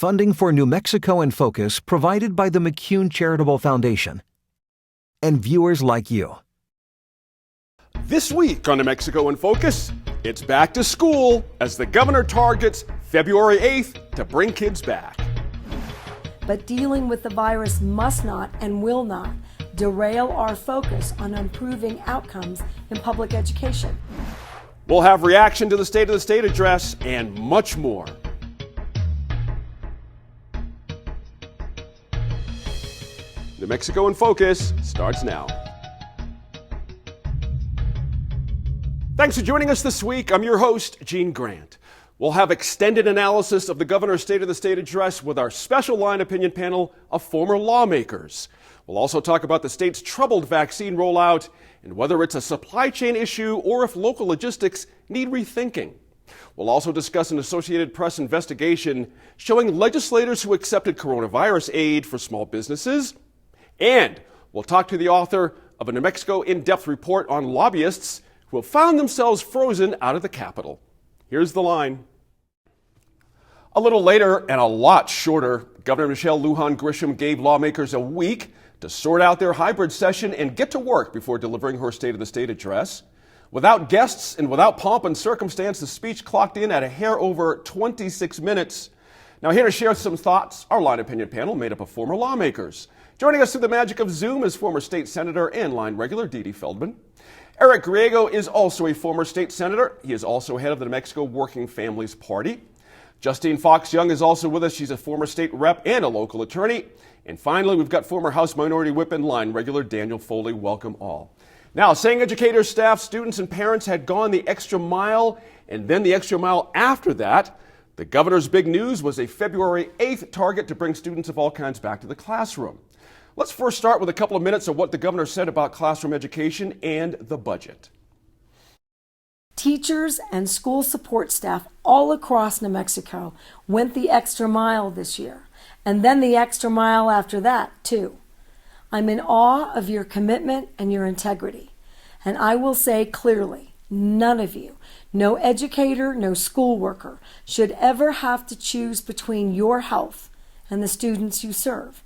Funding for New Mexico in Focus provided by the McCune Charitable Foundation. And viewers like you. This week on New Mexico in Focus, it's back to school as the governor targets February 8th to bring kids back. But dealing with the virus must not and will not derail our focus on improving outcomes in public education. We'll have reaction to the State of the State address and much more. New Mexico in Focus starts now. Thanks for joining us this week. I'm your host, Gene Grant. We'll have extended analysis of the governor's State of the State address with our special line opinion panel of former lawmakers. We'll also talk about the state's troubled vaccine rollout and whether it's a supply chain issue or if local logistics need rethinking. We'll also discuss an Associated Press investigation showing legislators who accepted coronavirus aid for small businesses. And we'll talk to the author of a New Mexico in-depth report on lobbyists who have found themselves frozen out of the Capitol. Here's the line. A little later and a lot shorter, Governor Michelle Lujan Grisham gave lawmakers a week to sort out their hybrid session and get to work before delivering her State of the State address. Without guests and without pomp and circumstance, the speech clocked in at a hair over 26 minutes. Now, here to share some thoughts, our line opinion panel made up of former lawmakers. Joining us through the magic of Zoom is former state senator and line regular Dee Dee Feldman. Eric Griego is also a former state senator. He is also head of the New Mexico Working Families Party. Justine Fox Young is also with us. She's a former state rep and a local attorney. And finally, we've got former House Minority Whip and line regular Daniel Foley. Welcome all. Now, saying educators, staff, students, and parents had gone the extra mile, and then the extra mile after that, the governor's big news was a February 8th target to bring students of all kinds back to the classroom. Let's first start with a couple of minutes of what the governor said about classroom education and the budget. Teachers and school support staff all across New Mexico went the extra mile this year, and then the extra mile after that, too. I'm in awe of your commitment and your integrity, and I will say clearly, none of you, no educator, no school worker, should ever have to choose between your health and the students you serve.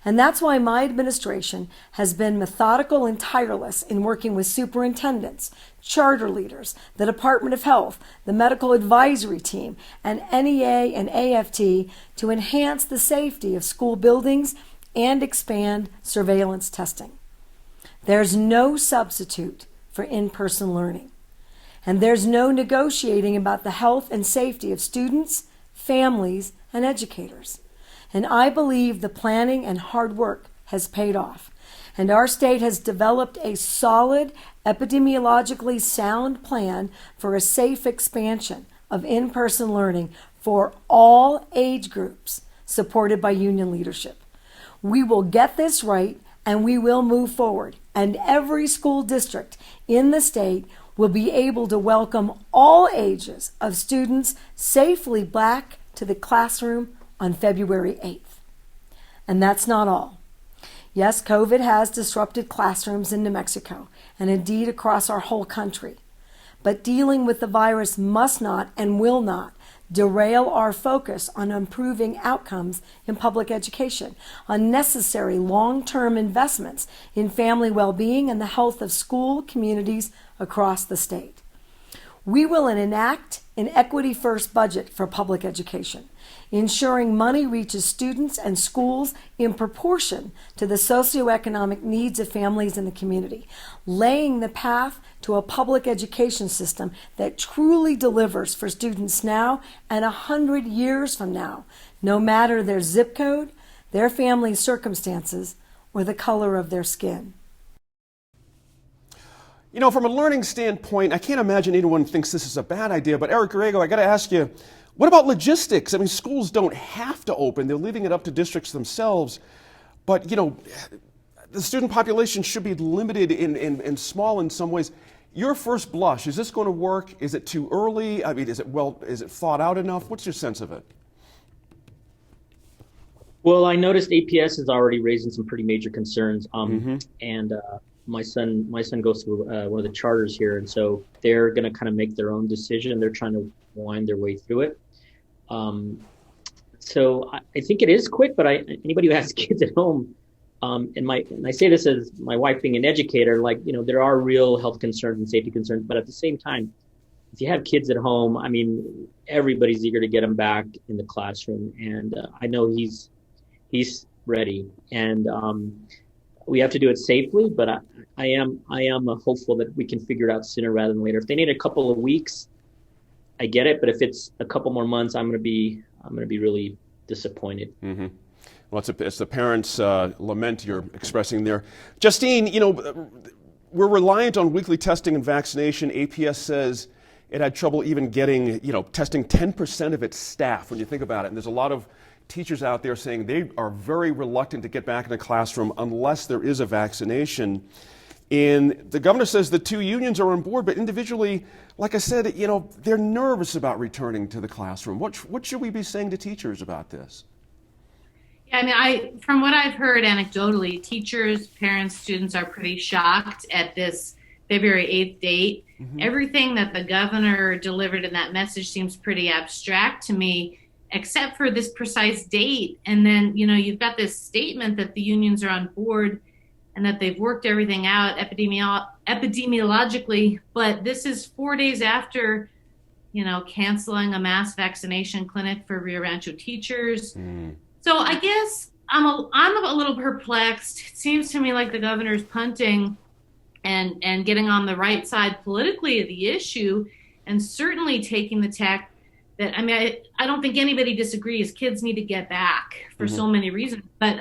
And that's why my administration has been methodical and tireless in working with superintendents, charter leaders, the Department of Health, the medical advisory team, and NEA and AFT to enhance the safety of school buildings and expand surveillance testing. There's no substitute for in-person learning. And there's no negotiating about the health and safety of students, families, and educators. And I believe the planning and hard work has paid off. And our state has developed a solid, epidemiologically sound plan for a safe expansion of in-person learning for all age groups, supported by union leadership. We will get this right, and we will move forward. And every school district in the state will be able to welcome all ages of students safely back to the classroom on February 8th. And that's not all. Yes, COVID has disrupted classrooms in New Mexico and indeed across our whole country. But dealing with the virus must not and will not derail our focus on improving outcomes in public education, on necessary long-term investments in family well-being and the health of school communities across the state. We will enact an equity-first budget for public education, ensuring money reaches students and schools in proportion to the socioeconomic needs of families in the community, laying the path to a public education system that truly delivers for students now and 100 years from now, no matter their zip code, their family circumstances, or the color of their skin. You know, from a learning standpoint, I can't imagine anyone thinks this is a bad idea, but Eric Griego, I got to ask you, what about logistics? I mean, schools don't have to open. They're leaving it up to districts themselves. But, you know, the student population should be limited and small in some ways. Your first blush, is this going to work? Is it too early? I mean, is it thought out enough? What's your sense of it? Well, I noticed APS is already raising some pretty major concerns. And my son goes through one of the charters here, and so they're going to kind of make their own decision. They're trying to wind their way through it. Let's So I think it is quick, but anybody who has kids at home, and I say this as my wife being an educator, like, there are real health concerns and safety concerns, but at the same time, if you have kids at home, I mean, everybody's eager to get them back in the classroom, and I know he's ready, and we have to do it safely, but I am hopeful that we can figure it out sooner rather than later. If they need a couple of weeks, I get it, but if it's a couple more months, I'm going to be really disappointed. Mm-hmm. Well, it's the parents' lament you're expressing there. Justine, we're reliant on weekly testing and vaccination. APS says it had trouble even getting, testing 10% of its staff, when you think about it. And there's a lot of teachers out there saying they are very reluctant to get back in the classroom unless there is a vaccination. And the governor says the two unions are on board, but individually, like I said, they're nervous about returning to the classroom. What should we be saying to teachers about this? Yeah, I mean, from what I've heard anecdotally, teachers, parents, students are pretty shocked at this February 8th date. Mm-hmm. Everything that the governor delivered in that message seems pretty abstract to me, except for this precise date. And then, you've got this statement that the unions are on board and that they've worked everything out epidemiologically. But this is 4 days after, canceling a mass vaccination clinic for Rio Rancho teachers. Mm. So I guess I'm a little perplexed. It seems to me like the governor's punting and getting on the right side politically of the issue, and certainly taking the tack that, I don't think anybody disagrees. Kids need to get back for mm-hmm. so many reasons. But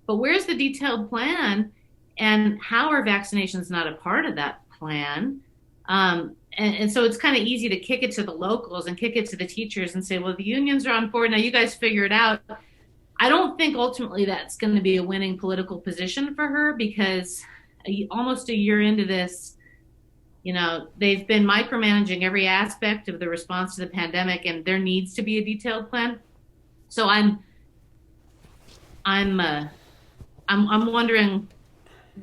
where's the detailed plan, and how are vaccinations not a part of that plan? And so it's kind of easy to kick it to the locals and kick it to the teachers and say, well, the unions are on board. Now you guys figure it out. I don't think ultimately that's going to be a winning political position for her, because almost a year into this, they've been micromanaging every aspect of the response to the pandemic, and there needs to be a detailed plan. So I'm wondering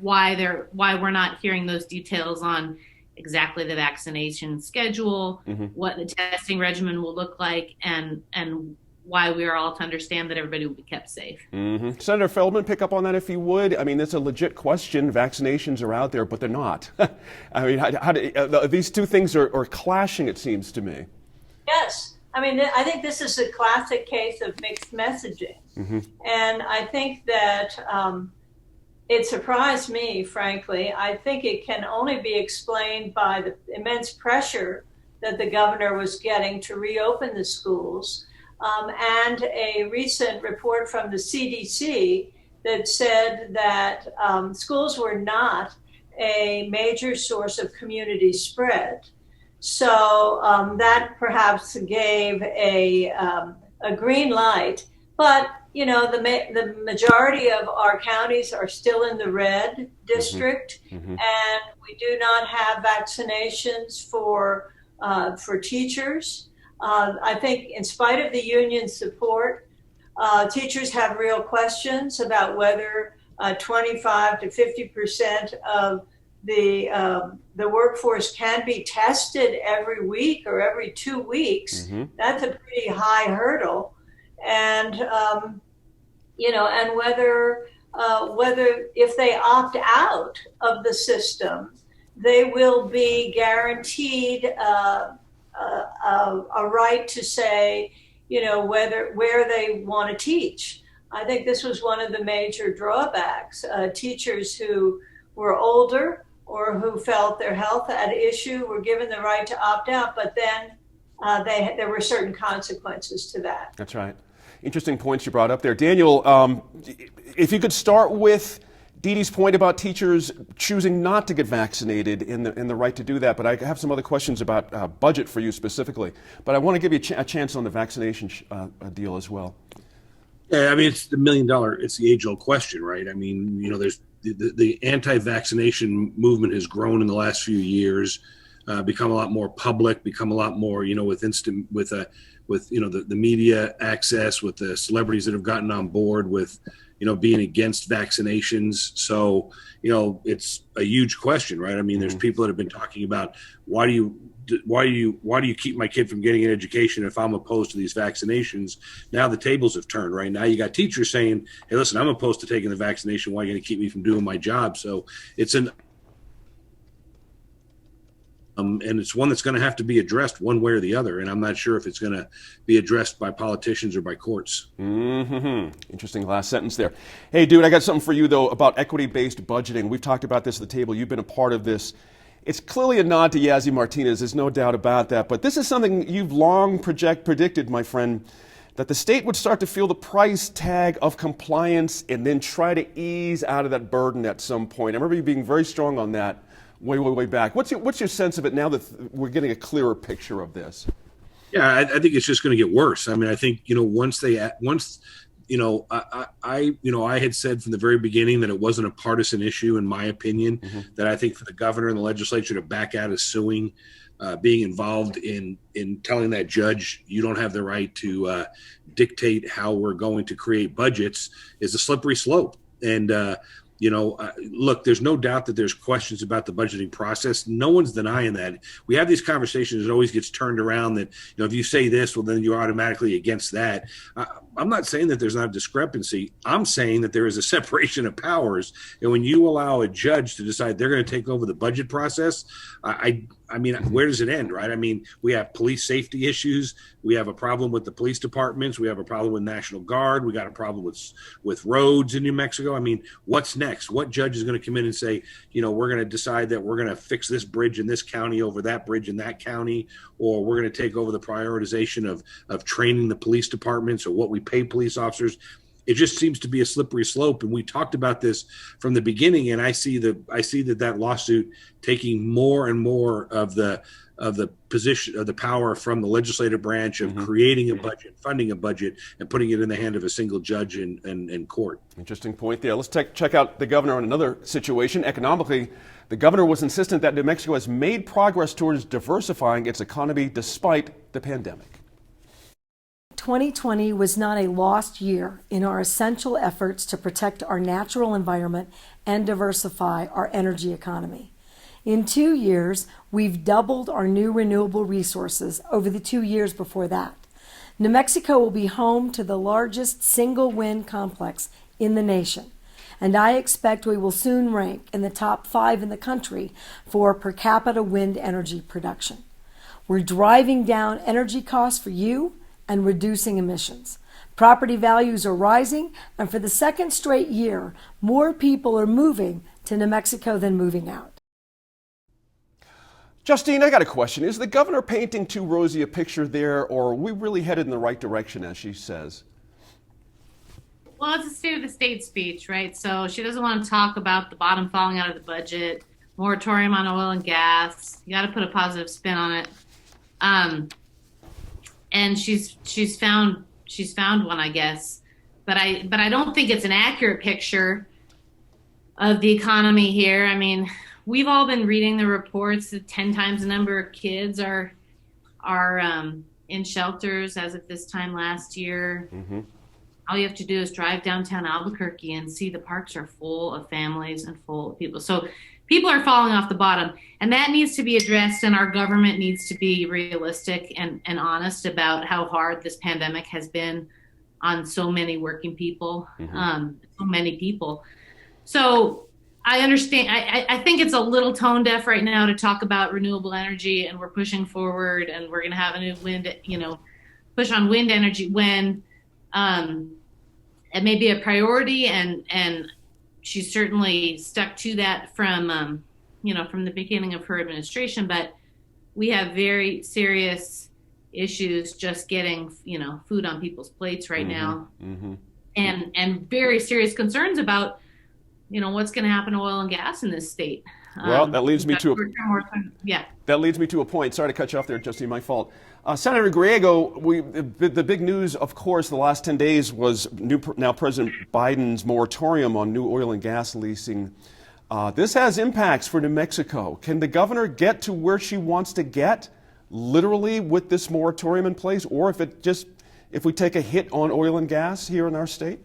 why we're not hearing those details on exactly the vaccination schedule, mm-hmm. what the testing regimen will look like, and why we are all to understand that everybody will be kept safe. Mm-hmm. Senator Feldman, pick up on that if you would. It's a legit question. Vaccinations are out there, but they're not. These two things are clashing, it seems to me. Yes. I think this is a classic case of mixed messaging. Mm-hmm. And I think that it surprised me, frankly. I think it can only be explained by the immense pressure that the governor was getting to reopen the schools, and a recent report from the CDC that said that schools were not a major source of community spread. So that perhaps gave a green light. But, the majority of our counties are still in the red district, mm-hmm. and we do not have vaccinations for teachers. I think in spite of the union support, teachers have real questions about whether 25 to 50% of the workforce can be tested every week or every 2 weeks. Mm-hmm. That's a pretty high hurdle. And, and whether if they opt out of the system, they will be guaranteed a right to say, where they want to teach. I think this was one of the major drawbacks. Teachers who were older or who felt their health at issue were given the right to opt out, but then there were certain consequences to that. That's right. Interesting points you brought up there. Daniel, if you could start with Dee Dee's point about teachers choosing not to get vaccinated and the right to do that, but I have some other questions about budget for you specifically. But I want to give you a chance on the vaccination deal as well. Yeah, it's the $1 million, it's the age-old question, right? There's the anti-vaccination movement has grown in the last few years, become a lot more public, become a lot more, with the media access, with the celebrities that have gotten on board with, being against vaccinations. So, it's a huge question, right? There's people that have been talking about why do why do you keep my kid from getting an education if I'm opposed to these vaccinations? Now the tables have turned. Right now, you got teachers saying, "Hey, listen, I'm opposed to taking the vaccination. Why are you going to keep me from doing my job?" So it's and it's one that's going to have to be addressed one way or the other. And I'm not sure if it's going to be addressed by politicians or by courts. Interesting last sentence there. Hey, dude, I got something for you, though, about equity-based budgeting. We've talked about this at the table. You've been a part of this. It's clearly a nod to Yazzie Martinez. There's no doubt about that. But this is something you've long predicted, my friend, that the state would start to feel the price tag of compliance and then try to ease out of that burden at some point. I remember you being very strong on that way back. What's your sense of it now that we're getting a clearer picture of this? Yeah, I think it's just going to get worse. I mean, I think, once I had said from the very beginning that it wasn't a partisan issue, in my opinion, that I think for the governor and the legislature to back out of suing, being involved in telling that judge you don't have the right to dictate how we're going to create budgets is a slippery slope. And look, there's no doubt that there's questions about the budgeting process. No one's denying that. We have these conversations. It always gets turned around that, if you say this, well, then you're automatically against that. I'm not saying that there's not a discrepancy. I'm saying that there is a separation of powers. And when you allow a judge to decide they're going to take over the budget process, I mean, where does it end, right? I mean, we have police safety issues. We have a problem with the police departments. We have a problem with National Guard. We got a problem with roads in New Mexico. I mean, what's next? What judge is going to come in and say, we're going to decide that we're going to fix this bridge in this county over that bridge in that county, or we're going to take over the prioritization of training the police departments or what we pay police officers? It just seems to be a slippery slope. And we talked about this from the beginning. And I see that lawsuit taking more and more of the position of the power from the legislative branch of creating a budget, funding a budget, and putting it in the hand of a single judge in court. Interesting point there. Let's check out the governor on another situation. Economically, the governor was insistent that New Mexico has made progress towards diversifying its economy despite the pandemic. 2020 was not a lost year in our essential efforts to protect our natural environment and diversify our energy economy. In 2 years, we've doubled our new renewable resources over the 2 years before that. New Mexico will be home to the largest single wind complex in the nation, and I expect we will soon rank in the top 5 in the country for per capita wind energy production. We're driving down energy costs for you and reducing emissions. Property values are rising, and for the second straight year, more people are moving to New Mexico than moving out. Justine, I got a question. Is the governor painting too rosy a picture there, or are we really headed in the right direction, as she says? Well, it's a State of the State speech, right? So she doesn't want to talk about the bottom falling out of the budget, moratorium on oil and gas. You got to put a positive spin on it. And she's found one, I guess, but I don't think it's an accurate picture of the economy here. I mean, we've all been reading the reports that 10 times the number of kids are in shelters as of this time last year. All you have to do is drive downtown Albuquerque and see the parks are full of families and full of people. So people are falling off the bottom, and that needs to be addressed, and our government needs to be realistic and honest about how hard this pandemic has been on so many working people, so many people. So I understand. I think it's a little tone deaf right now to talk about renewable energy, and we're pushing forward, and we're going to have a new push on wind energy when it may be a priority, and she's certainly stuck to that from the beginning of her administration. But we have very serious issues just getting, food on people's plates right now, and very serious concerns about, what's going to happen to oil and gas in this state. Well, that leads me to a point. Sorry to cut you off there, Justine. My fault. Senator Griego, the big news, of course, the last 10 days was now President Biden's moratorium on new oil and gas leasing. This has impacts for New Mexico. Can the governor get to where she wants to get, literally, with this moratorium in place, or if we take a hit on oil and gas here in our state?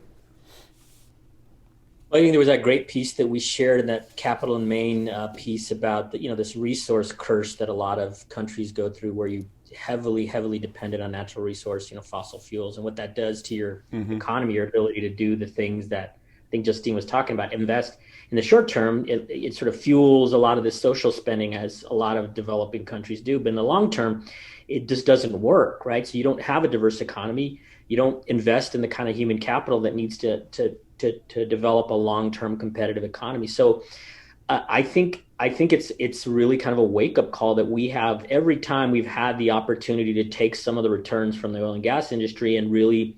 Well, I think there was that great piece that we shared in that Capital and Maine piece about this resource curse that a lot of countries go through, where you heavily dependent on natural resource, fossil fuels, and what that does to your economy, your ability to do the things that I think Justine was talking about. Invest in the short term, it sort of fuels a lot of this social spending, as a lot of developing countries do. But in the long term, it just doesn't work, right? So you don't have a diverse economy. You don't invest in the kind of human capital that needs to develop a long-term competitive economy. So I think it's really kind of a wake-up call that we have every time we've had the opportunity to take some of the returns from the oil and gas industry and really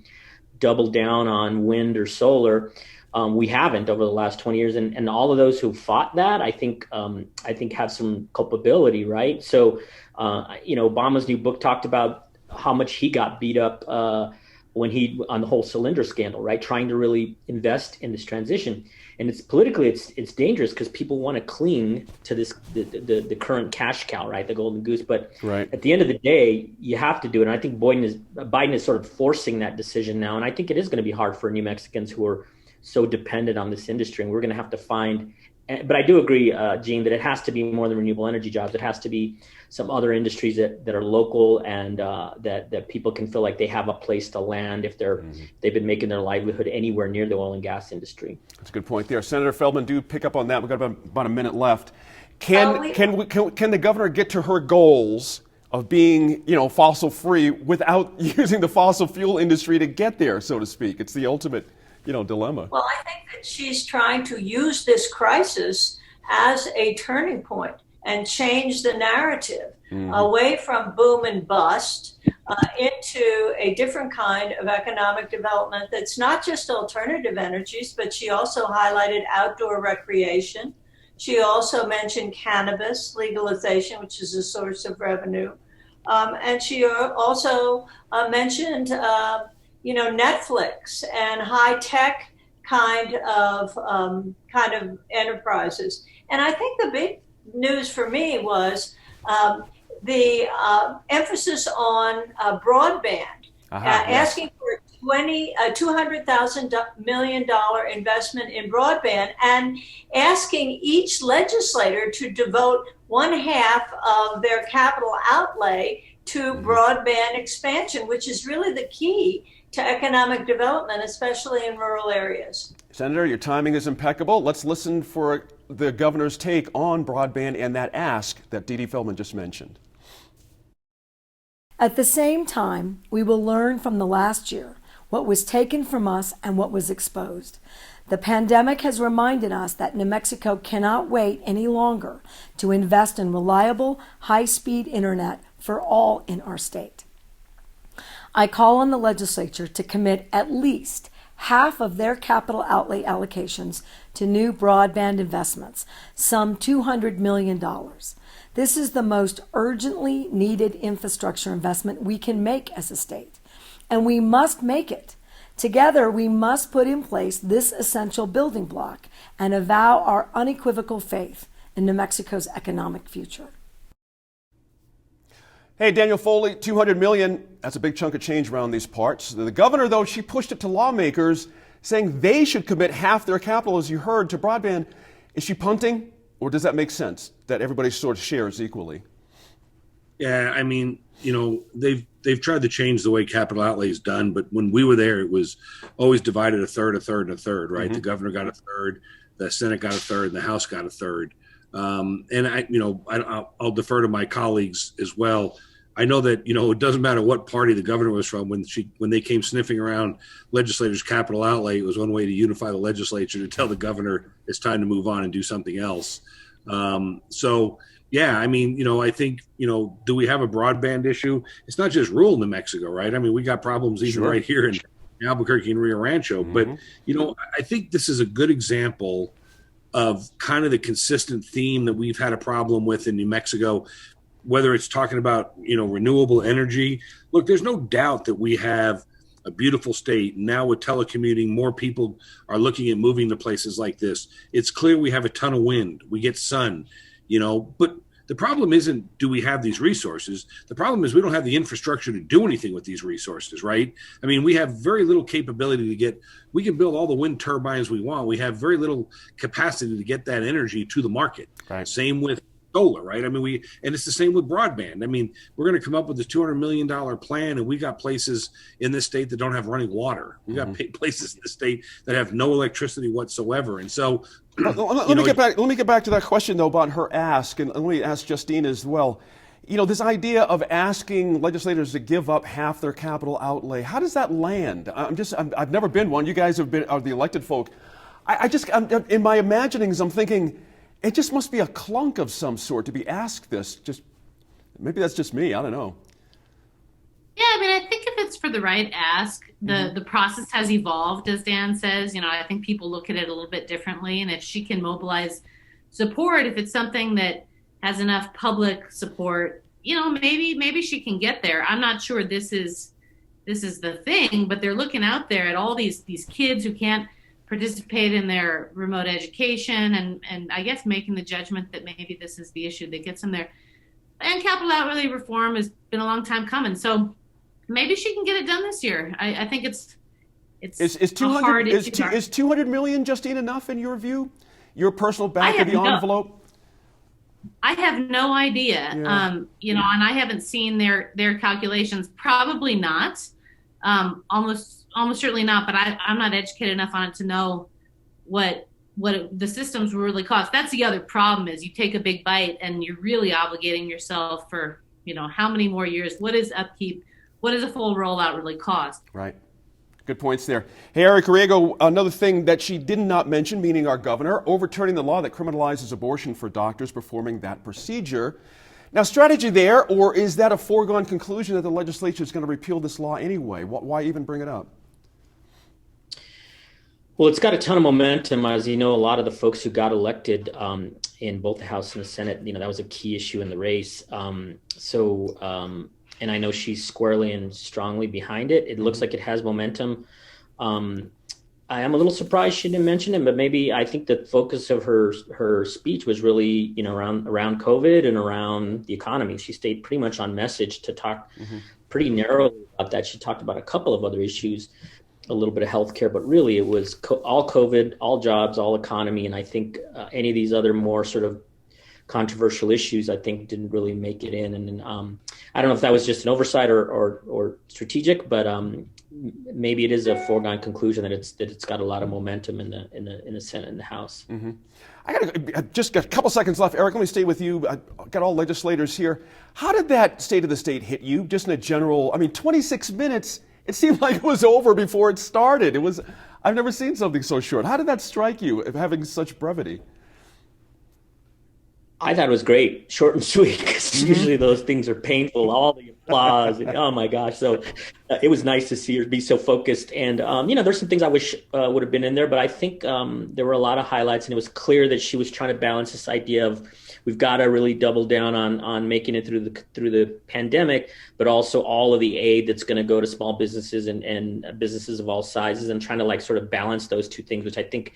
double down on wind or solar. We haven't over the last 20 years, and all of those who fought that, I think have some culpability, right? So, Obama's new book talked about how much he got beat up on the whole cylinder scandal, right? Trying to really invest in this transition, and it's politically it's dangerous because people want to cling to this the current cash cow, right? The golden goose. But at the end of the day, you have to do it. And I think Biden is sort of forcing that decision now, and I think it is going to be hard for New Mexicans who are so dependent on this industry, and we're going to have to find. But I do agree, Gene, that it has to be more than renewable energy jobs. It has to be some other industries that are local and that people can feel like they have a place to land if they've been making their livelihood anywhere near the oil and gas industry. That's a good point there. Senator Feldman, do pick up on that. We've got about a minute left. Can the governor get to her goals of being, fossil free without using the fossil fuel industry to get there, so to speak? It's the ultimate dilemma. Well, I think that she's trying to use this crisis as a turning point and change the narrative away from boom and bust into a different kind of economic development that's not just alternative energies, but she also highlighted outdoor recreation. She also mentioned cannabis legalization, which is a source of revenue. And she also mentioned Netflix and high tech kind of enterprises. And I think the big news for me was the emphasis on broadband, asking for a $200 million investment in broadband, and asking each legislator to devote 1/2 of their capital outlay to broadband expansion, which is really the key to economic development, especially in rural areas. Senator, your timing is impeccable. Let's listen for the governor's take on broadband and that ask that Dee Feldman just mentioned. At the same time, we will learn from the last year what was taken from us and what was exposed. The pandemic has reminded us that New Mexico cannot wait any longer to invest in reliable, high-speed internet for all in our state. I call on the legislature to commit at least half of their capital outlay allocations to new broadband investments, some $200 million. This is the most urgently needed infrastructure investment we can make as a state, and we must make it. Together, we must put in place this essential building block and avow our unequivocal faith in New Mexico's economic future. Hey, Daniel Foley, $200 million, that's a big chunk of change around these parts. The governor, though, she pushed it to lawmakers, saying they should commit half their capital, as you heard, to broadband. Is she punting, or does that make sense, that everybody sort of shares equally? Yeah, I mean, they've tried to change the way capital outlay is done, but when we were there, it was always divided a third, and a third, right? The governor got a third, the Senate got a third, and the House got a third. And I'll defer to my colleagues as well. I know that, it doesn't matter what party the governor was from. When they came sniffing around legislators' capital outlay, it was one way to unify the legislature to tell the governor it's time to move on and do something else. Yeah, I mean, I think, do we have a broadband issue? It's not just rural New Mexico, right? I mean, we got problems even right here in Albuquerque and Rio Rancho. But, I think this is a good example of kind of the consistent theme that we've had a problem with in New Mexico, whether it's talking about, renewable energy. Look, there's no doubt that we have a beautiful state. Now with telecommuting, more people are looking at moving to places like this. It's clear we have a ton of wind. We get sun, but The problem isn't, do we have these resources? The problem is we don't have the infrastructure to do anything with these resources, right? I mean, we have very little capability we can build all the wind turbines we want. We have very little capacity to get that energy to the market. Right. Same with solar, right? I mean, and it's the same with broadband. I mean, we're going to come up with this $200 million plan, and we got places in this state that don't have running water. We got places in the state that have no electricity whatsoever. And so, let me get back to that question though about her ask, and let me ask Justine as well. You know, this idea of asking legislators to give up half their capital outlay, how does that land? I've never been one. You guys are the elected folk. I'm in my imaginings, I'm thinking, it just must be a clunk of some sort to be asked this. Just maybe that's just me. I don't know. Yeah, I mean, I think if it's for the right ask, the process has evolved, as Dan says. You know, I think people look at it a little bit differently, and if she can mobilize support, if it's something that has enough public support, you know, maybe she can get there. I'm not sure this is the thing, but they're looking out there at all these kids who can't participate in their remote education, and I guess making the judgment that maybe this is the issue that gets them there. And capital outlay reform has been a long time coming, so maybe she can get it done this year. I think it's is 200 is 200 million, Justine, enough in your view? Your personal back of the envelope? I have no idea. Yeah. You know, and I haven't seen their calculations. Probably not. Almost certainly not. But I'm not educated enough on it to know what the systems will really cost. That's the other problem, is you take a big bite and you're really obligating yourself for, you know, how many more years? What is upkeep? What does a full rollout really cost? Right. Good points there. Hey, Eric Riego, another thing that she did not mention, meaning our governor, overturning the law that criminalizes abortion for doctors performing that procedure. Now, strategy there, or is that a foregone conclusion that the legislature is going to repeal this law anyway? Why even bring it up? Well, it's got a ton of momentum. As you know, a lot of the folks who got elected in both the House and the Senate, you know, that was a key issue in the race. And I know she's squarely and strongly behind it. It looks like it has momentum. I am a little surprised she didn't mention it, but maybe I think the focus of her speech was really, you know, around COVID and around the economy. She stayed pretty much on message to talk pretty narrowly about that. She talked about a couple of other issues, a little bit of healthcare, but really it was all COVID, all jobs, all economy. And I think any of these other more sort of controversial issues, I think, didn't really make it in. And I don't know if that was just an oversight or strategic, but maybe it is a foregone conclusion that it's got a lot of momentum in the Senate and the House. I just got a couple seconds left. Eric, let me stay with you. I got all legislators here. How did that State of the State hit you? Just in a general, 26 minutes, it seemed like it was over before it started. I've never seen something so short. How did that strike you, having such brevity? I thought it was great, short and sweet, because usually those things are painful, all the applause, and oh my gosh. So it was nice to see her be so focused. And, there's some things I wish would have been in there, but I think there were a lot of highlights, and it was clear that she was trying to balance this idea of we've got to really double down on making it through the pandemic, but also all of the aid that's going to go to small businesses and businesses of all sizes, and trying to sort of balance those two things, which I think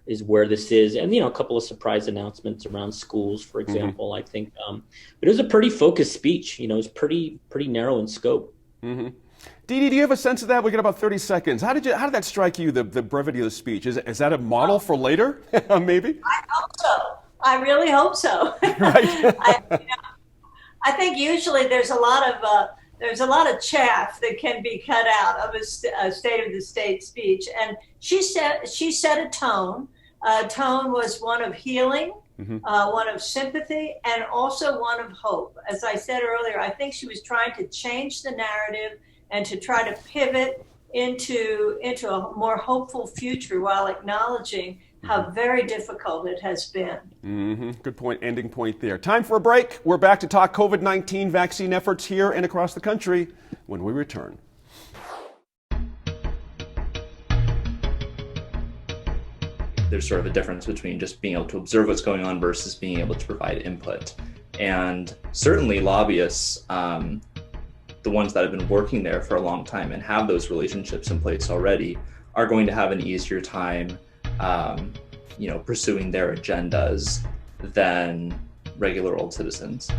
is where this is. And, a couple of surprise announcements around schools, for example, I think. But it was a pretty focused speech. It was pretty narrow in scope. Dee Dee, do you have a sense of that? We got about 30 seconds. How did that strike you, the brevity of the speech? Is that a model for later, maybe? I hope so. I really hope so. Right. I think usually there's a lot of chaff that can be cut out of a State of the State speech, and she set a tone. Tone was one of healing, one of sympathy, and also one of hope. As I said earlier, I think she was trying to change the narrative and to try to pivot into a more hopeful future while acknowledging how very difficult it has been. Good point, ending point there. Time for a break. We're back to talk COVID-19 vaccine efforts here and across the country when we return. There's sort of a difference between just being able to observe what's going on versus being able to provide input. And certainly lobbyists, the ones that have been working there for a long time and have those relationships in place already, are going to have an easier time pursuing their agendas than regular old citizens.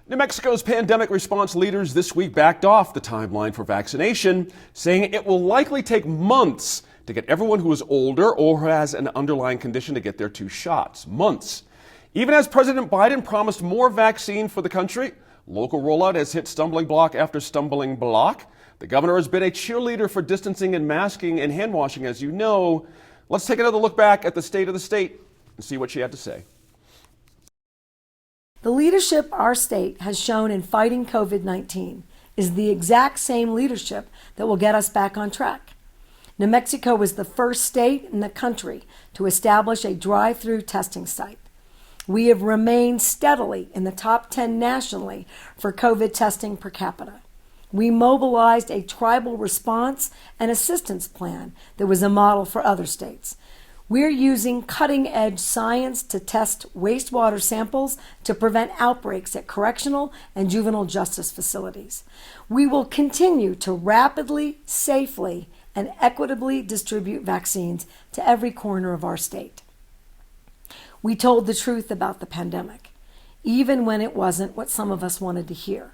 New Mexico's pandemic response leaders this week backed off the timeline for vaccination, saying it will likely take months to get everyone who is older or who has an underlying condition to get their 2 shots. Months. Even as President Biden promised more vaccine for the country, local rollout has hit stumbling block after stumbling block. The governor has been a cheerleader for distancing and masking and hand washing, as you know. Let's take another look back at the state of the state and see what she had to say. The leadership our state has shown in fighting COVID-19 is the exact same leadership that will get us back on track. New Mexico was the first state in the country to establish a drive-through testing site. We have remained steadily in the top 10 nationally for COVID testing per capita. We mobilized a tribal response and assistance plan that was a model for other states. We're using cutting-edge science to test wastewater samples to prevent outbreaks at correctional and juvenile justice facilities. We will continue to rapidly, safely, and equitably distribute vaccines to every corner of our state. We told the truth about the pandemic, even when it wasn't what some of us wanted to hear.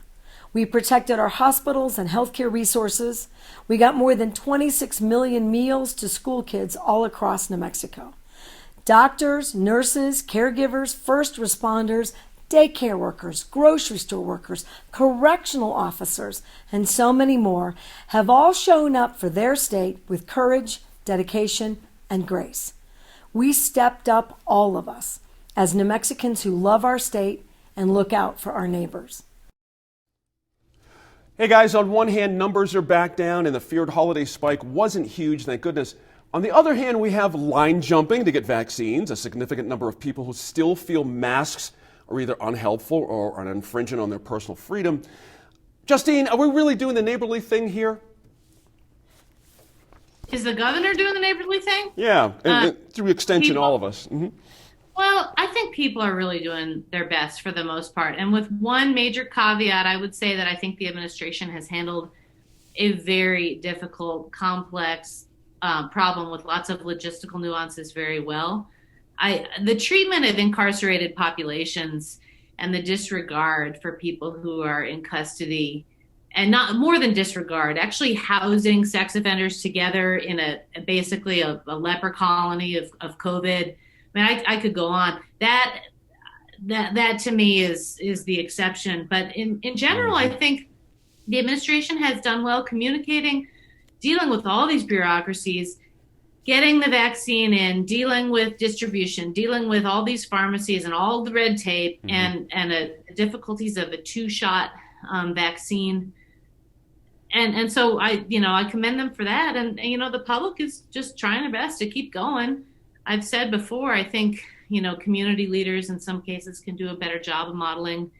We protected our hospitals and healthcare resources. We got more than 26 million meals to school kids all across New Mexico. Doctors, nurses, caregivers, first responders, daycare workers, grocery store workers, correctional officers, and so many more have all shown up for their state with courage, dedication, and grace. We stepped up, all of us, as New Mexicans who love our state and look out for our neighbors. Hey guys, on one hand, numbers are back down and the feared holiday spike wasn't huge, thank goodness. On the other hand, we have line jumping to get vaccines, a significant number of people who still feel masks are either unhelpful or are infringing on their personal freedom. Justine, are we really doing the neighborly thing here? Is the governor doing the neighborly thing? Yeah, and through extension, people, all of us. Mm-hmm. Well, I think people are really doing their best for the most part. And with one major caveat, I would say that I think the administration has handled a very difficult, complex problem with lots of logistical nuances very well. The treatment of incarcerated populations and the disregard for people who are in custody, and not more than disregard, actually housing sex offenders together in basically a leper colony of COVID. I mean, I could go on. That to me is the exception. But in general, I think the administration has done well communicating, dealing with all these bureaucracies, getting the vaccine in, dealing with distribution, dealing with all these pharmacies and all the red tape and the difficulties of a 2-shot vaccine. And so I commend them for that. And the public is just trying their best to keep going. I've said before, I think, community leaders in some cases can do a better job of modeling,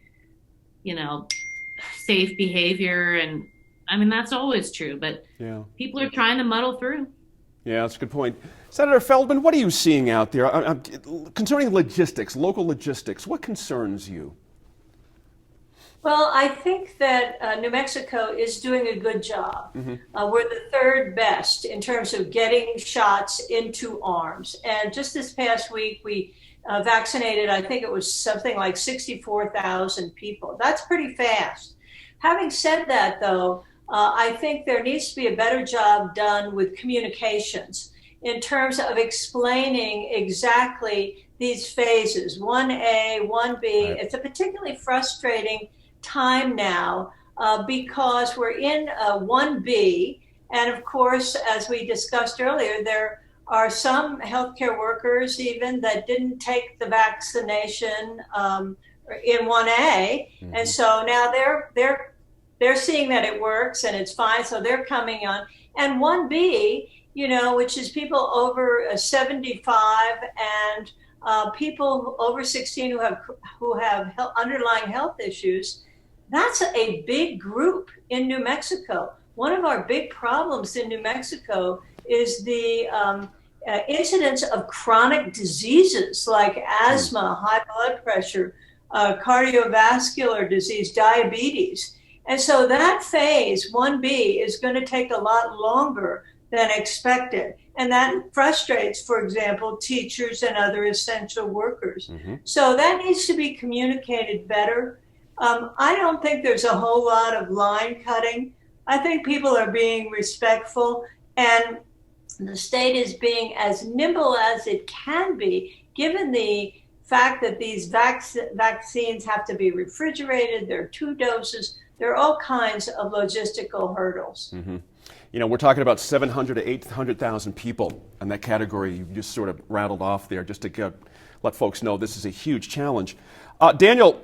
safe behavior. And I mean, that's always true, but people are trying to muddle through. Yeah, that's a good point. Senator Feldman, what are you seeing out there concerning logistics, local logistics? What concerns you? Well, I think that New Mexico is doing a good job. We're the third best in terms of getting shots into arms. And just this past week, we vaccinated, I think it was something like 64,000 people. That's pretty fast. Having said that, though, I think there needs to be a better job done with communications in terms of explaining exactly these phases, 1A, 1B. Right. It's a particularly frustrating time now because we're in 1B, and of course, as we discussed earlier, there are some healthcare workers even that didn't take the vaccination in 1A, and so now they're seeing that it works and it's fine, so they're coming on. And 1B, which is people over 75 and people over 16 who have underlying health issues. That's a big group in New Mexico. One of our big problems in New Mexico is the incidence of chronic diseases like asthma, high blood pressure, cardiovascular disease, diabetes. And so that phase, 1B, is going to take a lot longer than expected. And that frustrates, for example, teachers and other essential workers. So that needs to be communicated better. I don't think there's a whole lot of line cutting. I think people are being respectful, and the state is being as nimble as it can be, given the fact that these vaccines have to be refrigerated, there are 2 doses, there are all kinds of logistical hurdles. You know, we're talking about 700 to 800,000 people in that category you just sort of rattled off there, just to let folks know this is a huge challenge. Daniel,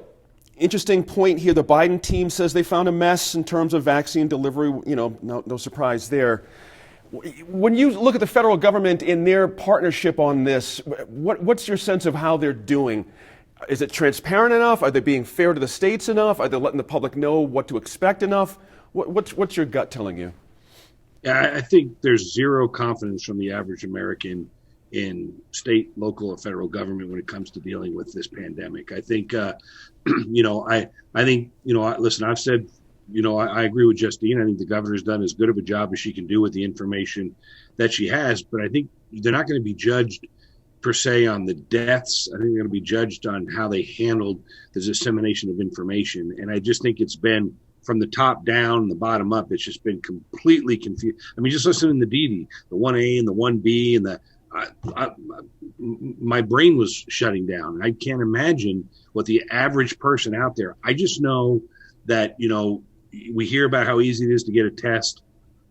interesting point here. The Biden team says they found a mess in terms of vaccine delivery. You know, no surprise there. When you look at the federal government in their partnership on this, what's your sense of how they're doing? Is it transparent enough? Are they being fair to the states enough? Are they letting the public know what to expect enough? What's your gut telling you? Yeah, I think there's zero confidence from the average American in state, local, or federal government when it comes to dealing with this pandemic. I think, listen, I've said, I agree with Justine. I think the governor's done as good of a job as she can do with the information that she has, but I think they're not going to be judged per se on the deaths. I think they're going to be judged on how they handled the dissemination of information. And I just think it's been from the top down and the bottom up, it's just been completely confused. I mean, just listening to Dee, the 1A and the 1B and my brain was shutting down. I can't imagine what the average person out there. I just know that, we hear about how easy it is to get a test.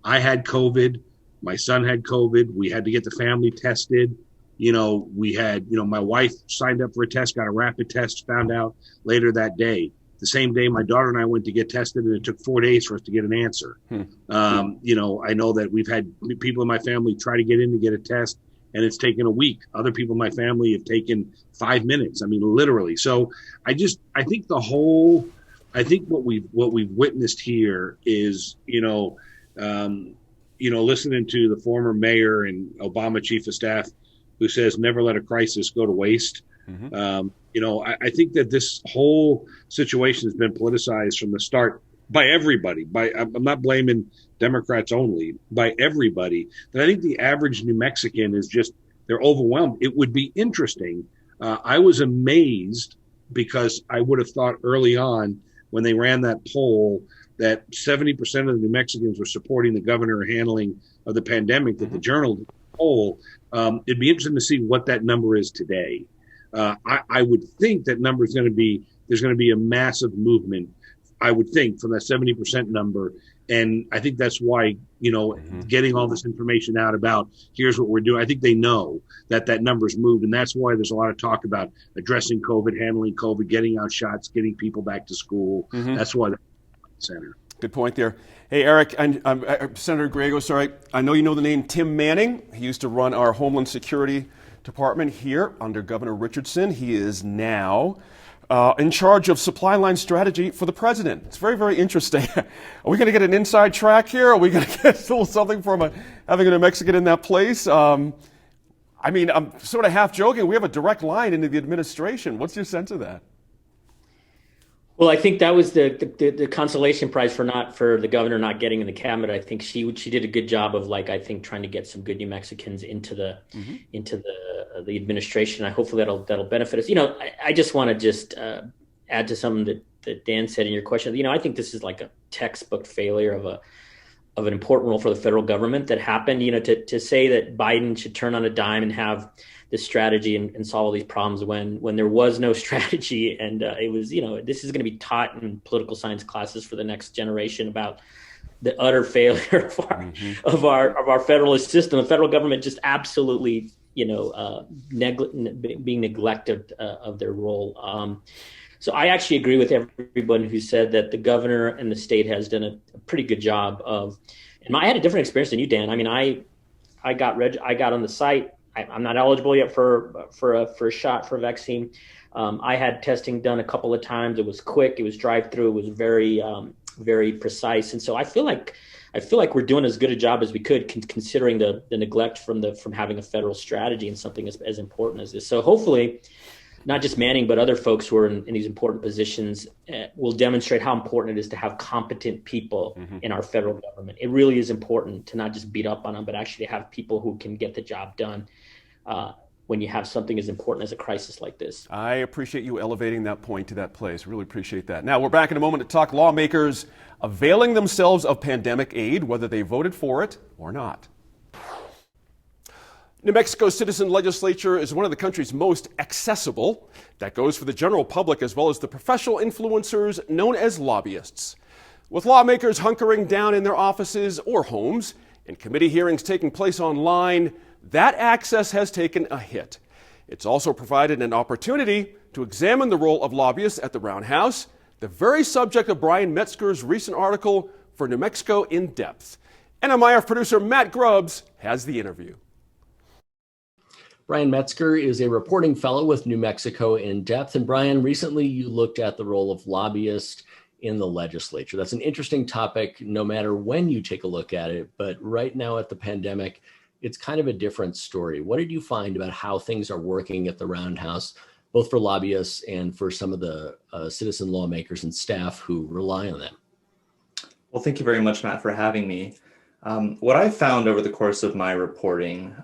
I had COVID. My son had COVID. We had to get the family tested. We had, my wife signed up for a test, got a rapid test, found out later that day. The same day, my daughter and I went to get tested, and it took 4 days for us to get an answer. I know that we've had people in my family try to get in to get a test, and it's taken a week. Other people in my family have taken 5 minutes. I mean, literally. So I think what we've witnessed here is, listening to the former mayor and Obama chief of staff who says never let a crisis go to waste. I think that this whole situation has been politicized from the start by everybody. I'm not blaming Democrats only, by everybody. But I think the average New Mexican is they're overwhelmed. It would be interesting. I was amazed because I would have thought early on when they ran that poll that 70% of the New Mexicans were supporting the governor handling of the pandemic, that the Journal poll. It'd be interesting to see what that number is today. I would think that number is there's going to be a massive movement, I would think, from that 70% number. And I think that's why, getting all this information out about here's what we're doing. I think they know that number's moved. And that's why there's a lot of talk about addressing COVID, handling COVID, getting out shots, getting people back to school. That's why that's the center. Good point there. Hey, Eric, and Senator Griego, sorry, I know you know the name Tim Manning. He used to run our Homeland Security Department here under Governor Richardson. He is now in charge of supply line strategy for the president. It's very, very interesting. Are we going to get an inside track here? Are we going to get a little something from having a New Mexican in that place? I'm sort of half joking. We have a direct line into the administration. What's your sense of that? Well, I think that was the consolation prize for the governor not getting in the cabinet. I think she did a good job of trying to get some good New Mexicans into the administration. Hopefully that'll benefit us. I just want to add to something that Dan said in your question. I think this is like a textbook failure of an important role for the federal government that happened. To say that Biden should turn on a dime and have this strategy and solve all these problems when there was no strategy, and it was this is going to be taught in political science classes for the next generation about the utter failure of our federalist system. The federal government just absolutely being neglected of their role. So I actually agree with everyone who said that the governor and the state has done a pretty good job of. And I had a different experience than you, Dan. I mean, I got on the site. I'm not eligible yet for a shot for a vaccine. I had testing done a couple of times. It was quick. It was drive-through. It was very very precise. And so I feel like we're doing as good a job as we could, considering the neglect from having a federal strategy and something as important as this. So hopefully not just Manning, but other folks who are in these important positions will demonstrate how important it is to have competent people in our federal government. It really is important to not just beat up on them, but actually have people who can get the job done when you have something as important as a crisis like this. I appreciate you elevating that point to that place. Really appreciate that. Now, we're back in a moment to talk lawmakers availing themselves of pandemic aid, whether they voted for it or not. New Mexico's citizen legislature is one of the country's most accessible. That goes for the general public as well as the professional influencers known as lobbyists. With lawmakers hunkering down in their offices or homes and committee hearings taking place online, that access has taken a hit. It's also provided an opportunity to examine the role of lobbyists at the Round House, the very subject of Brian Metzger's recent article for New Mexico in Depth. NMIF producer Matt Grubbs has the interview. Brian Metzger is a reporting fellow with New Mexico in Depth. And Brian, recently you looked at the role of lobbyists in the legislature. That's an interesting topic no matter when you take a look at it. But right now at the pandemic, it's kind of a different story. What did you find about how things are working at the Round House, both for lobbyists and for some of the citizen lawmakers and staff who rely on them? Well, thank you very much, Matt, for having me. What I found over the course of my reporting,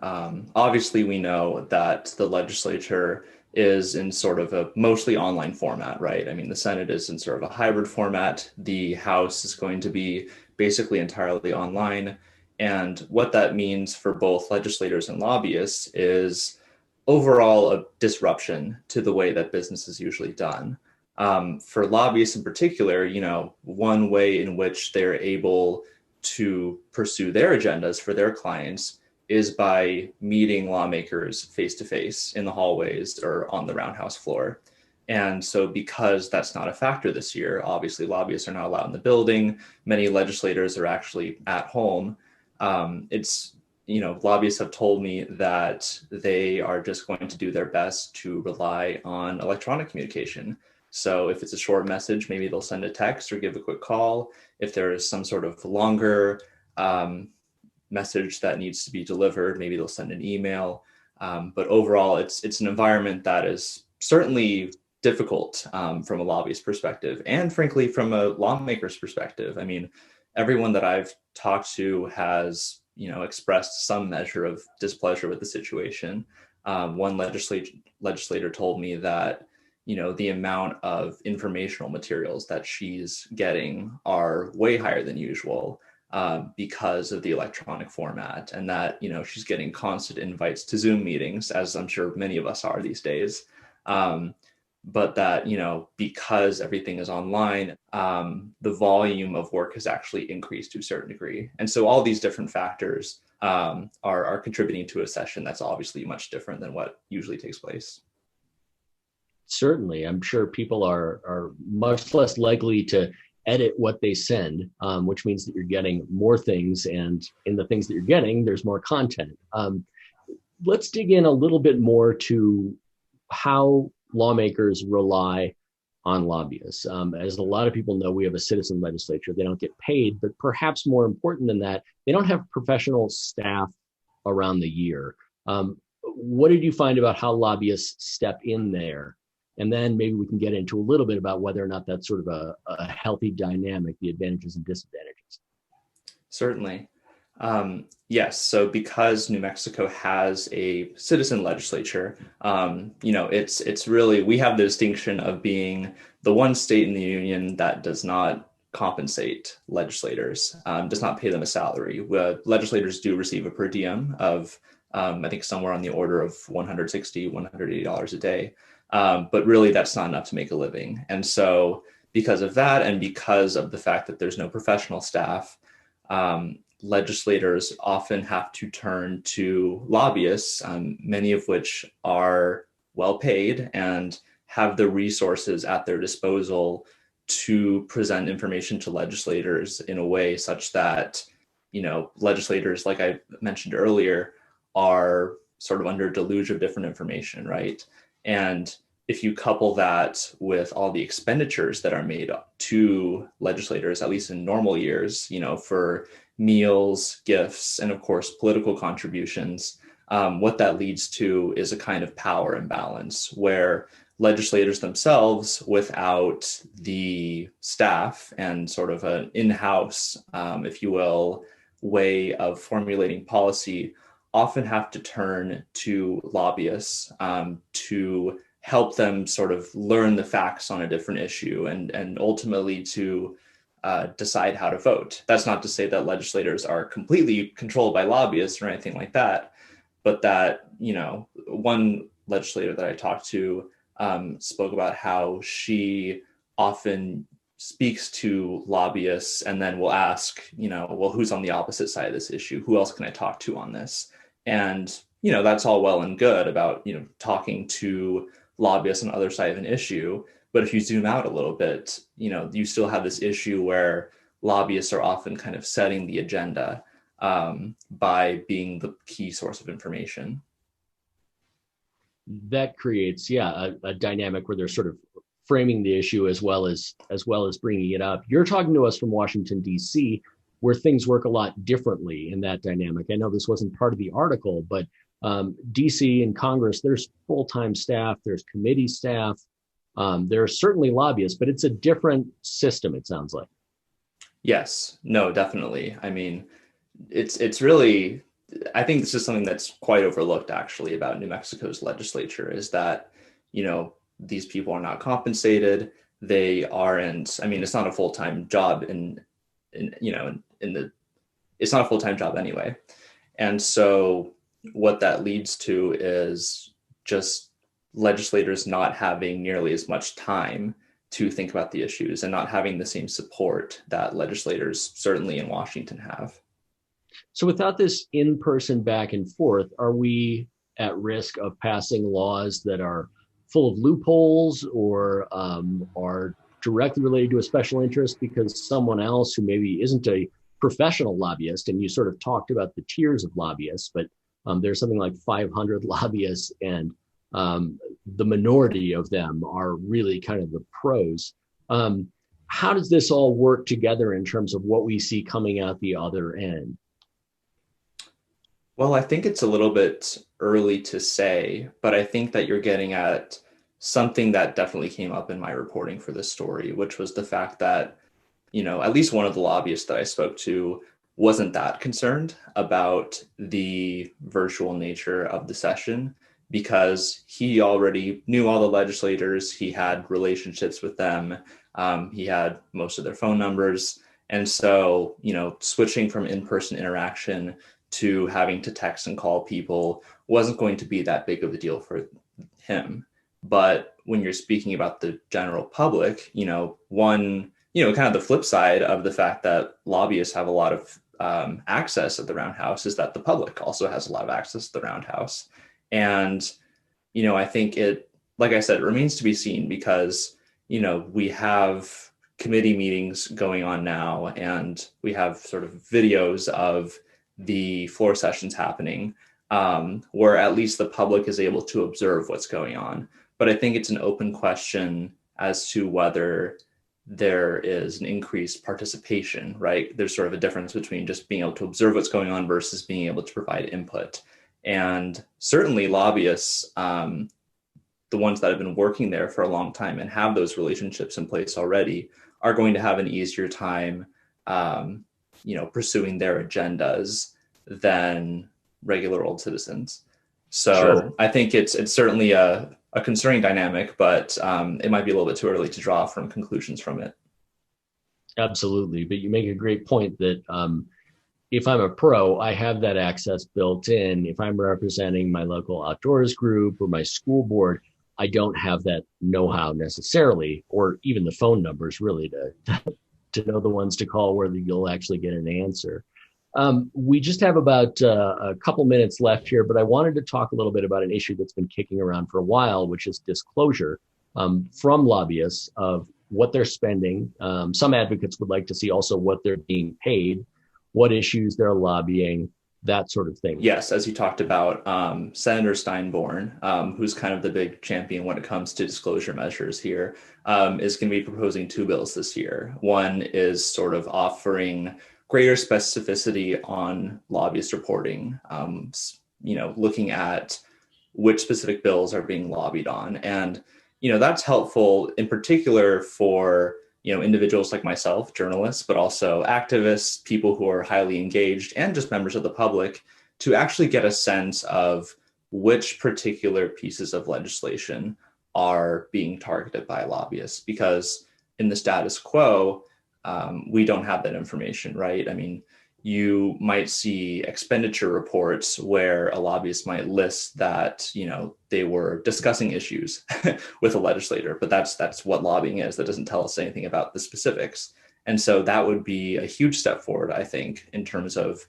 obviously we know that the legislature is in sort of a mostly online format, right? I mean, the Senate is in sort of a hybrid format. The House is going to be basically entirely online. And what that means for both legislators and lobbyists is overall a disruption to the way that business is usually done. For lobbyists in particular, you know, one way in which they're able to pursue their agendas for their clients is by meeting lawmakers face to face in the hallways or on the Round House floor. And so because that's not a factor this year, obviously lobbyists are not allowed in the building. Many legislators are actually at home. Lobbyists have told me that they are just going to do their best to rely on electronic communication. So if it's a short message, maybe they'll send a text or give a quick call. If there is some sort of longer message that needs to be delivered, maybe they'll send an email. But overall, it's an environment that is certainly difficult from a lobbyist perspective and frankly, from a lawmaker's perspective. I mean, everyone that I've talked to has, expressed some measure of displeasure with the situation. One legislator told me that the amount of informational materials that she's getting are way higher than usual because of the electronic format, and that, she's getting constant invites to Zoom meetings, as I'm sure many of us are these days. But that, because everything is online, the volume of work has actually increased to a certain degree. And so all these different factors are contributing to a session that's obviously much different than what usually takes place. Certainly, I'm sure people are much less likely to edit what they send, which means that you're getting more things, and in the things that you're getting, there's more content. Let's dig in a little bit more to how lawmakers rely on lobbyists. As a lot of people know, we have a citizen legislature. They don't get paid, but perhaps more important than that, they don't have professional staff around the year. What did you find about how lobbyists step in there? And then maybe we can get into a little bit about whether or not that's sort of a healthy dynamic, the advantages and disadvantages. Certainly. Yes. So because New Mexico has a citizen legislature, it's really, we have the distinction of being the one state in the union that does not compensate legislators, does not pay them a salary. Legislators do receive a per diem of, I think somewhere on the order of $160, $180 a day. But really that's not enough to make a living. And so because of that, and because of the fact that there's no professional staff, legislators often have to turn to lobbyists, many of which are well paid and have the resources at their disposal to present information to legislators in a way such that, legislators, like I mentioned earlier, are sort of under a deluge of different information, right? And if you couple that with all the expenditures that are made to legislators, at least in normal years, for meals, gifts, and of course, political contributions, what that leads to is a kind of power imbalance where legislators themselves, without the staff and sort of an in-house, if you will, way of formulating policy, often have to turn to lobbyists to help them sort of learn the facts on a different issue and ultimately to decide how to vote. That's not to say that legislators are completely controlled by lobbyists or anything like that, but that, one legislator that I talked to spoke about how she often speaks to lobbyists and then will ask, well, who's on the opposite side of this issue? Who else can I talk to on this? And, that's all well and good about, talking to lobbyists on the other side of an issue. But if you zoom out a little bit, you still have this issue where lobbyists are often kind of setting the agenda by being the key source of information. That creates, a dynamic where they're sort of framing the issue as well as bringing it up. You're talking to us from Washington, D.C., where things work a lot differently in that dynamic. I know this wasn't part of the article, but D.C. and Congress, there's full-time staff, there's committee staff, there are certainly lobbyists, but it's a different system, it sounds like. Yes, no, definitely. I mean, it's really, I think this is something that's quite overlooked actually about New Mexico's legislature, is that, these people are not compensated. They aren't, it's not a full-time job it's not a full-time job anyway. And so what that leads to is just legislators not having nearly as much time to think about the issues and not having the same support that legislators certainly in Washington have. So without this in-person back and forth, are we at risk of passing laws that are full of loopholes or are directly related to a special interest because someone else who maybe isn't a professional lobbyist, and you sort of talked about the tiers of lobbyists, but there's something like 500 lobbyists and the minority of them are really kind of the pros. How does this all work together in terms of what we see coming out the other end? Well, I think it's a little bit early to say, but I think that you're getting at something that definitely came up in my reporting for this story, which was the fact that, at least one of the lobbyists that I spoke to wasn't that concerned about the virtual nature of the session because he already knew all the legislators, he had relationships with them, he had most of their phone numbers. And so, switching from in-person interaction to having to text and call people wasn't going to be that big of a deal for him. But when you're speaking about the general public, kind of the flip side of the fact that lobbyists have a lot of access at the Roundhouse is that the public also has a lot of access to the Roundhouse. And, I think like I said, it remains to be seen because, we have committee meetings going on now and we have sort of videos of the floor sessions happening where at least the public is able to observe what's going on. But I think it's an open question as to whether there is an increased participation, right? There's sort of a difference between just being able to observe what's going on versus being able to provide input. And certainly lobbyists, the ones that have been working there for a long time and have those relationships in place already, are going to have an easier time pursuing their agendas than regular old citizens. So sure. I think it's certainly a concerning dynamic, but it might be a little bit too early to draw from conclusions from it. Absolutely. But you make a great point that if I'm a pro, I have that access built in. If I'm representing my local outdoors group or my school board, I don't have that know-how necessarily, or even the phone numbers really to know the ones to call where you'll actually get an answer. We just have about a couple minutes left here, but I wanted to talk a little bit about an issue that's been kicking around for a while, which is disclosure from lobbyists of what they're spending. Some advocates would like to see also what they're being paid, what issues they're lobbying, that sort of thing. Yes, as you talked about, Senator Steinborn, who's kind of the big champion when it comes to disclosure measures here, is going to be proposing two bills this year. One is sort of offering greater specificity on lobbyist reporting, looking at which specific bills are being lobbied on. And, that's helpful in particular for, individuals like myself, journalists, but also activists, people who are highly engaged, and just members of the public to actually get a sense of which particular pieces of legislation are being targeted by lobbyists. Because in the status quo, we don't have that information, right? I mean, you might see expenditure reports where a lobbyist might list that, they were discussing issues with a legislator, but that's what lobbying is. That doesn't tell us anything about the specifics. And so that would be a huge step forward, I think, in terms of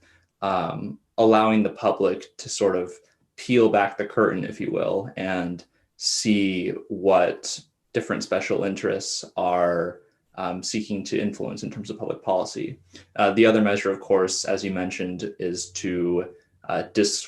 allowing the public to sort of peel back the curtain, if you will, and see what different special interests are seeking to influence in terms of public policy. The other measure, of course, as you mentioned, is to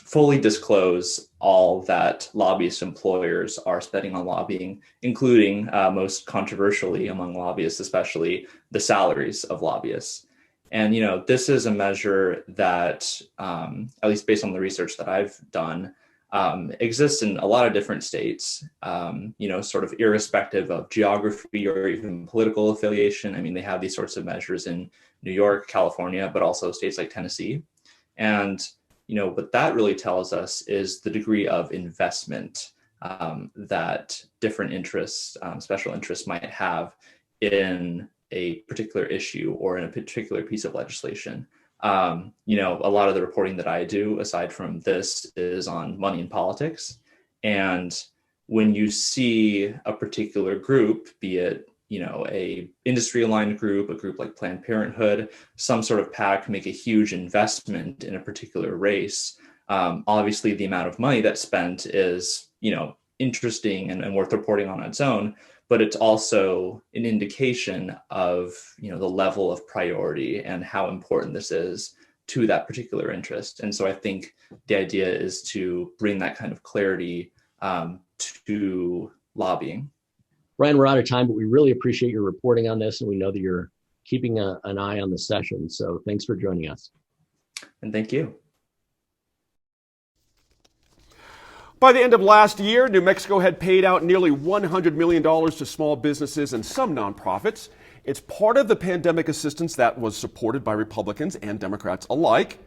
fully disclose all that lobbyist employers are spending on lobbying, including, most controversially among lobbyists, especially the salaries of lobbyists. And, this is a measure that, at least based on the research that I've done, exists in a lot of different states, sort of irrespective of geography or even political affiliation. I mean, they have these sorts of measures in New York, California, but also states like Tennessee. And, what that really tells us is the degree of investment that different interests, special interests might have in a particular issue or in a particular piece of legislation. A lot of the reporting that I do, aside from this, is on money in politics. And when you see a particular group, be it, a industry aligned group, a group like Planned Parenthood, some sort of PAC make a huge investment in a particular race, obviously the amount of money that's spent is, interesting and worth reporting on its own. But it's also an indication of, the level of priority and how important this is to that particular interest. And so I think the idea is to bring that kind of clarity to lobbying. Ryan, we're out of time, but we really appreciate your reporting on this, and we know that you're keeping an eye on the session. So thanks for joining us. And thank you. By the end of last year, New Mexico had paid out nearly $100 million to small businesses and some nonprofits. It's part of the pandemic assistance that was supported by Republicans and Democrats alike.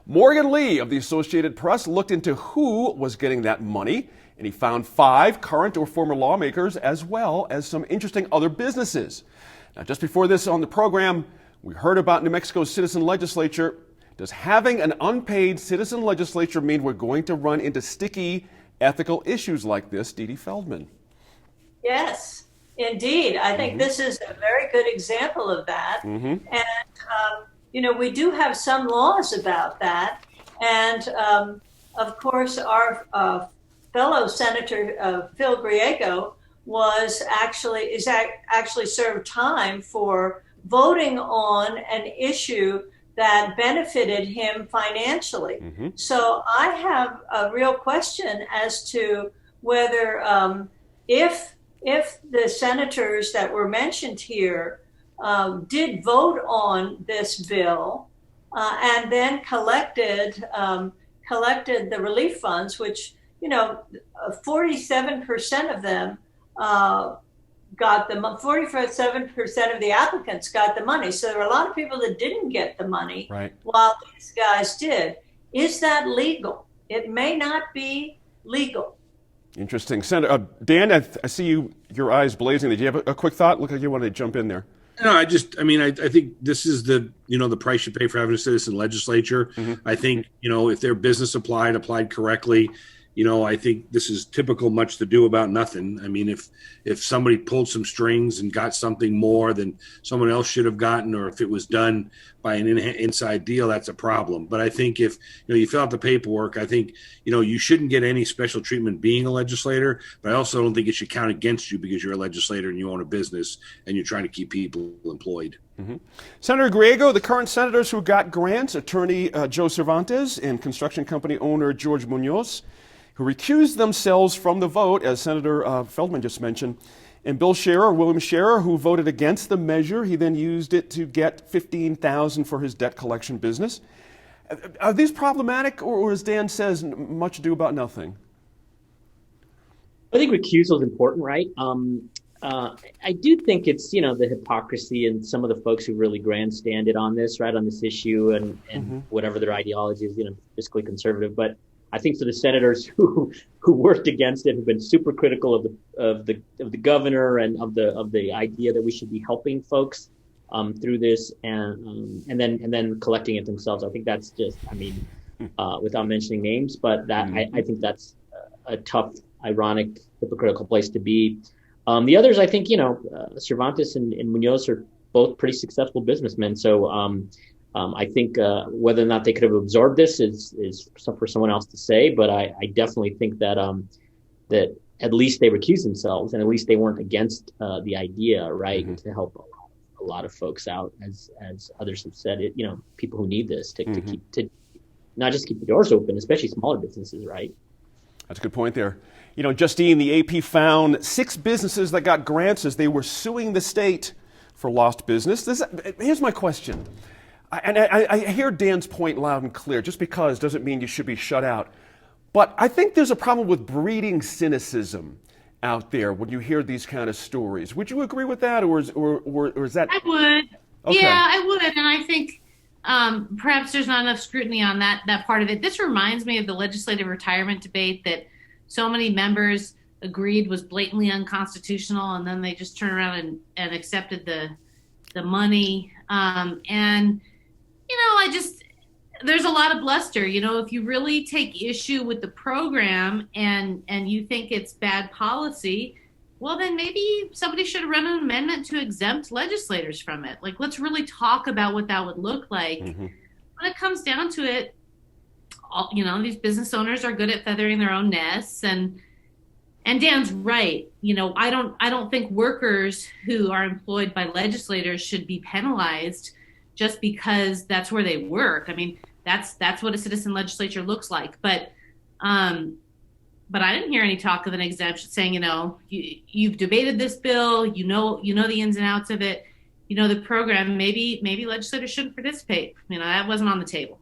Morgan Lee of the Associated Press looked into who was getting that money, and he found 5 current or former lawmakers as well as some interesting other businesses. Now, just before this on the program, we heard about New Mexico's citizen legislature. Does having an unpaid citizen legislature mean we're going to run into sticky ethical issues like this, Dee Dee Feldman? Yes, indeed. I think this is a very good example of that. And, we do have some laws about that. And, of course, our fellow Senator Phil Griego is actually served time for voting on an issue that benefited him financially. So I have a real question as to whether if the senators that were mentioned here did vote on this bill and then collected the relief funds, which 47% of them got the 47% of the applicants got the money. So there were a lot of people that didn't get the money, right, while these guys did. Is that legal? It may not be legal. Interesting. Senator Dan, I see your eyes blazing. Did you have a quick thought? Look like you wanted to jump in there. No, I think this is the price you pay for having a citizen legislature. I think, if their business applied correctly, I think this is typical much to do about nothing. I mean, if somebody pulled some strings and got something more than someone else should have gotten, or if it was done by an inside deal, that's a problem. But I think if you fill out the paperwork, I think you shouldn't get any special treatment being a legislator. But I also don't think it should count against you because you're a legislator and you own a business and you're trying to keep people employed. Senator Griego, the current senators who got grants, attorney Joe Cervantes and construction company owner George Munoz, who recused themselves from the vote, as Senator Feldman just mentioned, and William Scherer, who voted against the measure. He then used it to get $15,000 for his debt collection business. Are these problematic, or as Dan says, much ado about nothing? I think recusal is important, right? I do think it's, the hypocrisy and some of the folks who really grandstanded on this, right, on this issue and whatever their ideology is, fiscally conservative. But I think for the senators who worked against it, who've been super critical of the governor and of the idea that we should be helping folks through this and then collecting it themselves. I think that's just, without mentioning names, but that I think that's a tough, ironic, hypocritical place to be. The others, I think, Cervantes and Munoz are both pretty successful businessmen. So I think whether or not they could have absorbed this is for someone else to say. But I definitely think that that at least they recused themselves, and at least they weren't against the idea, right, to help a lot of folks out, as others have said. It, people who need this to keep to not just keep the doors open, especially smaller businesses, right? That's a good point there. Justine, the AP found 6 businesses that got grants as they were suing the state for lost business. Here's my question. I hear Dan's point loud and clear. Just because doesn't mean you should be shut out. But I think there's a problem with breeding cynicism out there when you hear these kind of stories. Would you agree with that, or is that? I would. Okay. Yeah, I would, and I think perhaps there's not enough scrutiny on that part of it. This reminds me of the legislative retirement debate that so many members agreed was blatantly unconstitutional, and then they just turned around and accepted the money. There's a lot of bluster. If you really take issue with the program and you think it's bad policy, well, then maybe somebody should run an amendment to exempt legislators from it. Like, let's really talk about what that would look like. When it comes down to it, these business owners are good at feathering their own nests, and Dan's right. I don't think workers who are employed by legislators should be penalized just because that's where they work. I mean, that's what a citizen legislature looks like. But I didn't hear any talk of an exemption saying, you've debated this bill, you know the ins and outs of it, the program. Maybe legislators shouldn't participate. That wasn't on the table.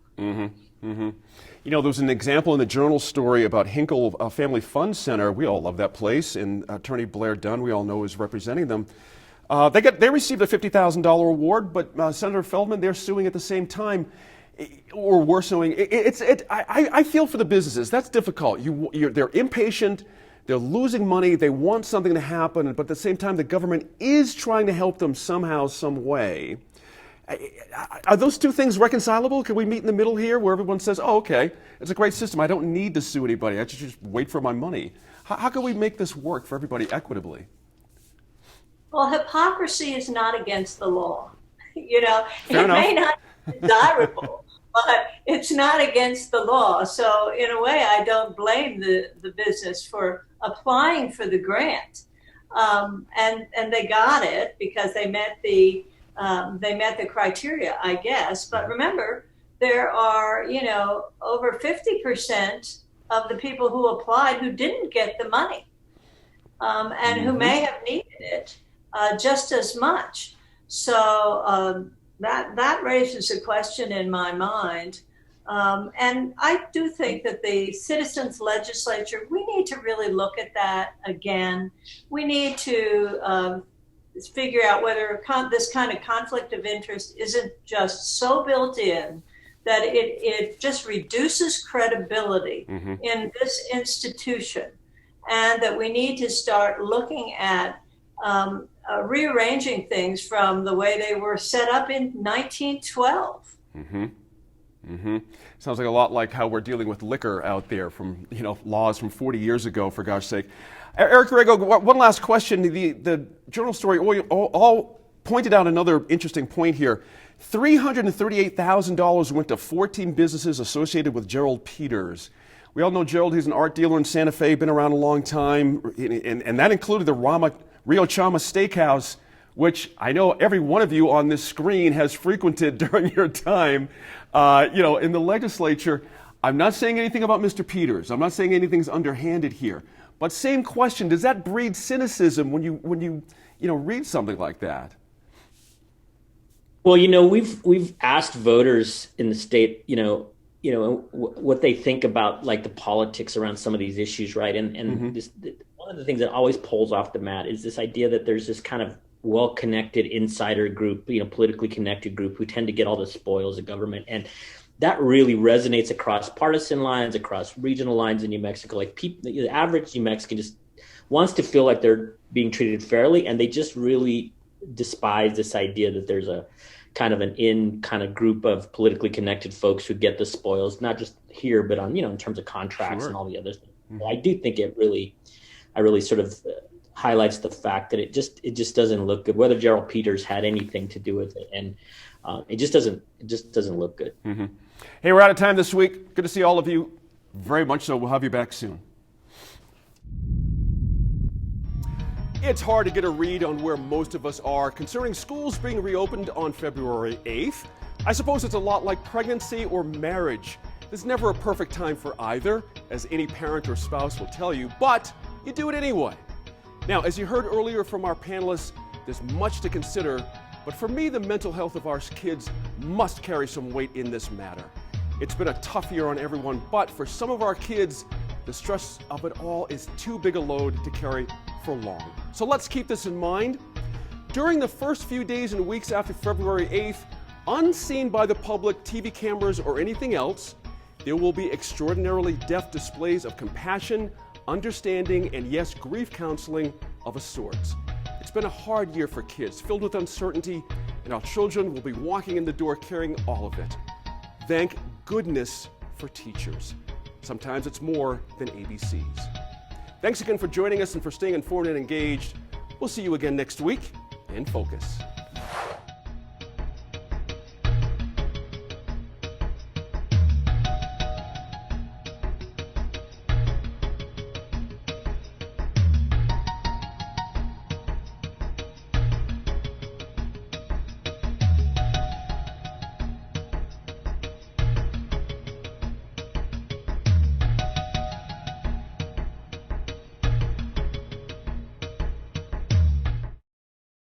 There was an example in the Journal story about Hinkle Family Fund Center. We all love that place, and Attorney Blair Dunn, we all know, is representing them. They received a $50,000 award, but Senator Feldman, they're suing at the same time, or were suing. I feel for the businesses. That's difficult. They're impatient. They're losing money. They want something to happen, but at the same time, the government is trying to help them somehow, some way. Are those two things reconcilable? Can we meet in the middle here where everyone says, oh, okay, it's a great system. I don't need to sue anybody. I just wait for my money. How can we make this work for everybody equitably? Well, hypocrisy is not against the law. It Fair enough. may not be desirable, but it's not against the law. So in a way, I don't blame the business for applying for the grant. And they got it because they met the criteria, I guess. But remember, there are, over 50% of the people who applied who didn't get the money, and who may have needed it just as much. So that raises a question in my mind. And I do think that the citizens legislature, we need to really look at that again. We need to figure out whether this kind of conflict of interest isn't just so built in that it just reduces credibility in this institution, and that we need to start looking at rearranging things from the way they were set up in 1912. Sounds like a lot like how we're dealing with liquor out there from laws from 40 years ago, for gosh sake. Eric Rego, one last question. The Journal story all pointed out another interesting point here. $338,000 went to 14 businesses associated with Gerald Peters. We all know Gerald. He's an art dealer in Santa Fe, been around a long time, and that included the Rio Chama Steakhouse, which I know every one of you on this screen has frequented during your time, in the legislature. I'm not saying anything about Mr. Peters. I'm not saying anything's underhanded here. But same question: does that breed cynicism when you read something like that? Well, we've asked voters in the state, what they think about like the politics around some of these issues, right? And one of the things that always pulls off the mat is this idea that there's this kind of well-connected insider group, politically connected group who tend to get all the spoils of government. And that really resonates across partisan lines, across regional lines in New Mexico. Like the average New Mexican just wants to feel like they're being treated fairly, and they just really despise this idea that there's a kind of an group of politically connected folks who get the spoils, not just here, but on, in terms of contracts and all the other things. Mm-hmm. I do think it really sort of highlights the fact that it just doesn't look good, whether Gerald Peters had anything to do with it. And it just doesn't look good. Mm-hmm. Hey, we're out of time this week. Good to see all of you. Very much so. We'll have you back soon. It's hard to get a read on where most of us are concerning schools being reopened on February 8th. I suppose it's a lot like pregnancy or marriage. There's never a perfect time for either, as any parent or spouse will tell you, but you do it anyway. Now, as you heard earlier from our panelists, there's much to consider, but for me, the mental health of our kids must carry some weight in this matter. It's been a tough year on everyone, but for some of our kids, the stress of it all is too big a load to carry for long. So let's keep this in mind. During the first few days and weeks after February 8th, unseen by the public, TV cameras, or anything else, there will be extraordinarily deft displays of compassion, understanding, and yes, grief counseling of a sort. It's been a hard year for kids, filled with uncertainty, and our children will be walking in the door carrying all of it. Thank goodness for teachers. Sometimes it's more than ABCs. Thanks again for joining us and for staying informed and engaged. We'll see you again next week in Focus.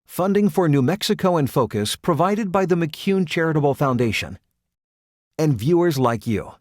Funding for New Mexico in Focus provided by the McCune Charitable Foundation and viewers like you.